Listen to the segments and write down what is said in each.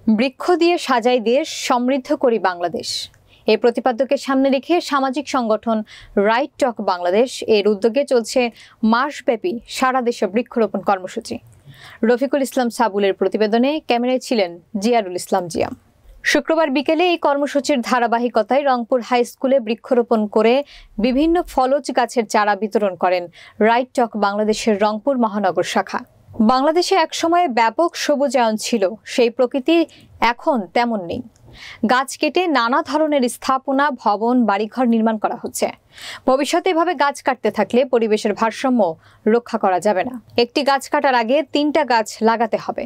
বৃক্ষ দিয়ে সাজাই দেশ, সমৃদ্ধ করি বাংলাদেশ। এই প্রতিপাদ্যকে সামনে রেখে সামাজিক সংগঠন রাইট টক বাংলাদেশ এর উদ্যোগে চলছে মাসব্যাপী সারা দেশে বৃক্ষরোপণ কর্মসূচি। রফিকুল ইসলাম সাবুলের প্রতিবেদনে ক্যামেরায় ছিলেন জিয়ারুল ইসলাম জিয়াম। শুক্রবার বিকেলে এই কর্মসূচির ধারাবাহিকতায় রংপুর হাই স্কুলে বৃক্ষরোপণ করে বিভিন্ন ফলজ গাছের চারা বিতরণ করেন রাইট টক বাংলাদেশের রংপুর মহানগর শাখা। বাংলাদেশে একসময়ে ব্যাপক সবুজায়ন ছিল, সেই প্রকৃতি এখন তেমন নেই। গাছ কেটে নানা ধরনের স্থাপনা, ভবন, বাড়িঘর নির্মাণ করা হচ্ছে। ভবিষ্যতে এভাবে গাছ কাটতে থাকলে পরিবেশের ভারসাম্য রক্ষা করা যাবে না। একটি গাছ কাটার আগে 3টা গাছ লাগাতে হবে।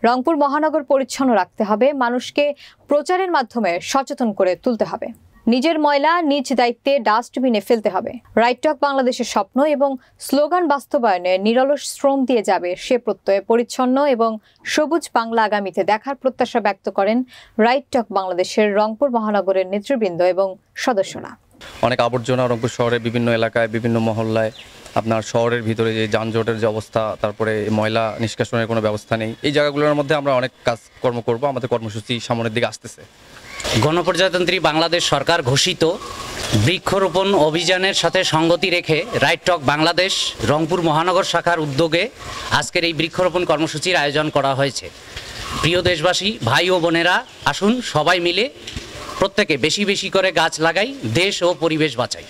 রংপুর মহানগর পরিচ্ছন্ন রাখতে হবে, মানুষকে প্রচারের মাধ্যমে সচেতন করে তুলতে হবে। নিজের ময়লা নিজ দায়িত্বে ডাস্টবিনে ফেলতে হবে। রাইট টক বাংলাদেশের স্বপ্ন এবং স্লোগান বাস্তবায়নে নিরলস শ্রম দিয়ে যাবে সে প্রত্যয়ে পরিচ্ছন্ন এবং সবুজ বাংলা আগামীতে দেখার প্রত্যাশা ব্যক্ত করেন রাইট টক বাংলাদেশের রংপুর মহানগরের নেতৃবৃন্দ এবং সদস্যরা। অনেক আবর্জনা রংপুর শহরের বিভিন্ন এলাকায়, বিভিন্ন মহল্লায়, আপনার শহরের ভিতরে যে যানজটের যে অবস্থা, তারপরে ময়লা নিষ্কাশনের কোনো ব্যবস্থা নেই। এই জায়গাগুলোর মধ্যে আমরা অনেক কাজকর্ম করব। আমাদের কর্মসূচি সামনের দিকে আসতেছে। গণপ্রজাতন্ত্রী বাংলাদেশ সরকার ঘোষিত বৃক্ষরোপণ অভিযানের সাথে সঙ্গতি রেখে রাইট টক বাংলাদেশ রংপুর মহানগর শাখার উদ্যোগে আজকের এই বৃক্ষরোপণ কর্মসূচির আয়োজন করা হয়েছে। প্রিয় দেশবাসী, ভাই ও বোনেরা, আসুন সবাই মিলে প্রত্যেকে বেশি বেশি করে গাছ লাগাই, দেশ ও পরিবেশ বাঁচাই।